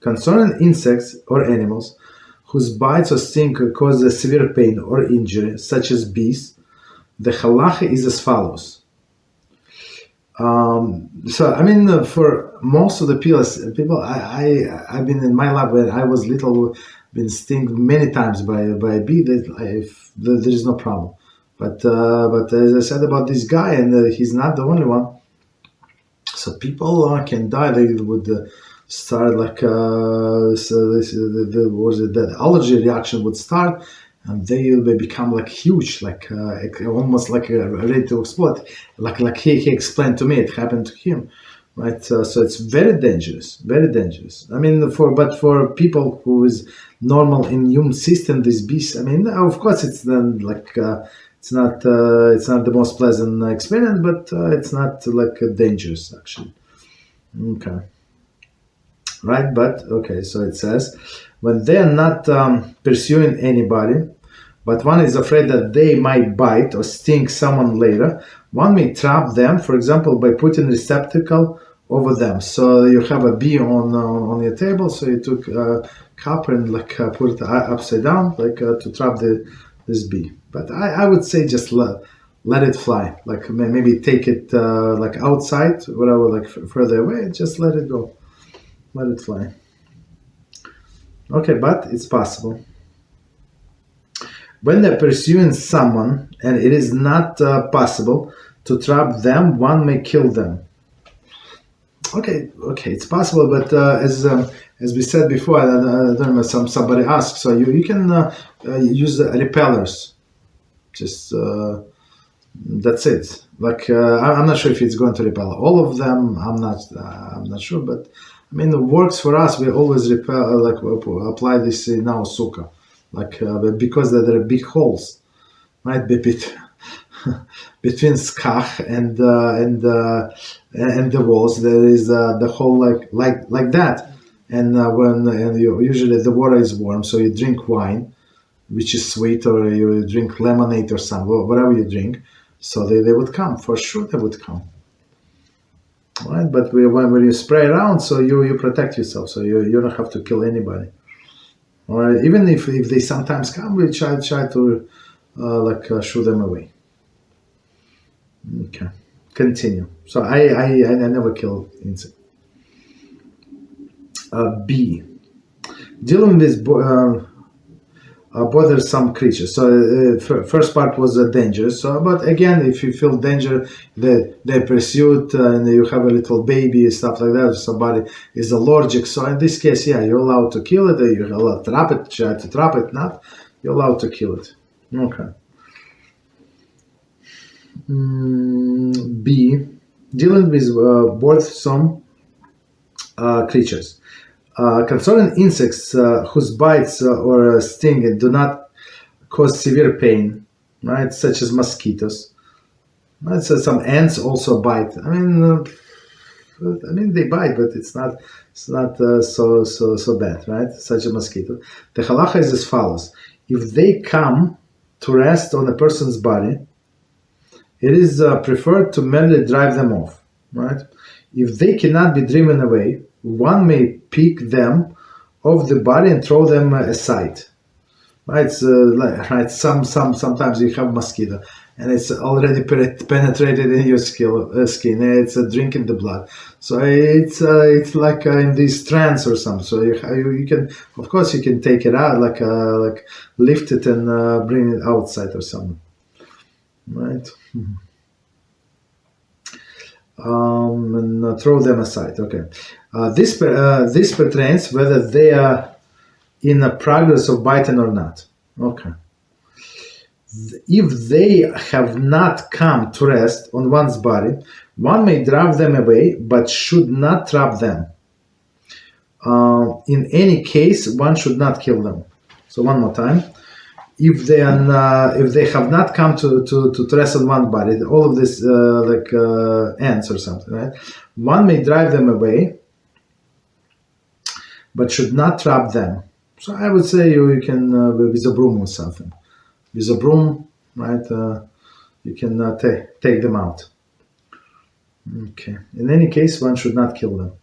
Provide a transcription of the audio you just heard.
Concerning insects or animals whose bites or sting cause a severe pain or injury, such as bees, the halacha is as follows. For most of the people, I've been in my life when I was little, been stung many times by a bee. There is no problem. But as I said about this guy, and he's not the only one. So people can die. They would start the allergy reaction would start, and they become like huge, almost like ready to explode. Like he explained to me, it happened to him, right? So it's very dangerous, very dangerous. For people who is normal immune system, these bees. Of course, it's then it's not the most pleasant experience, but it's not dangerous actually. Okay. Right, but okay. So it says, when they are not pursuing anybody, but one is afraid that they might bite or sting someone later, one may trap them, for example, by putting a receptacle over them. So you have a bee on your table, so you took a cup and put it upside down, to trap this bee. But I would say just let it fly. Maybe take it outside, whatever, further away, and just let it go. Let it fly. Okay, but it's possible. When they're pursuing someone and it is not possible to trap them, one may kill them. Okay, it's possible, but as we said before, I don't know, somebody asked, so you can use the repellers. Just that's it. I'm not sure if it's going to repel all of them. I'm not sure, but it works for us. We always apply this in our sukkah, because there are big holes, right, between skach and the walls. There is the hole like that, and usually the water is warm, so you drink wine, which is sweet, or you drink lemonade or something, whatever you drink. So they would come, for sure they would come. Right, but when you spray around, so you protect yourself, so you don't have to kill anybody. Or even if they sometimes come, we try to shoo them away. Okay, continue. So I never kill insect. B. Dealing with bothersome creatures. So first part was dangerous. So, but again, if you feel danger, they pursue it, and you have a little baby, stuff like that. Somebody is allergic. So in this case, you're allowed to kill it. You're allowed to trap it. Try to trap it. Not, you're allowed to kill it. Okay. B. Dealing with bothersome creatures. Concerning insects whose bites or sting do not cause severe pain, right, such as mosquitoes. Right? So some ants also bite. They bite, but it's not so bad, right? Such a mosquito. The halacha is as follows: if they come to rest on a person's body, it is preferred to merely drive them off, right? If they cannot be driven away, one may pick them off the body and throw them aside. Right? Sometimes you have mosquito and it's already penetrated in your skin. It's drinking the blood. So it's like in these strands or something. So you can, of course, you can take it out, lift it and bring it outside or something. Right? And throw them aside. Okay. This pertains whether they are in a progress of biting or not. Okay. If they have not come to rest on one's body, one may drive them away, but should not trap them. In any case, one should not kill them. So one more time. If they have not come to rest on one body, all of this ants or something, right? One may drive them away, but should not trap them. So I would say you can with a broom or something. With a broom, right? You can take them out. Okay. In any case, one should not kill them.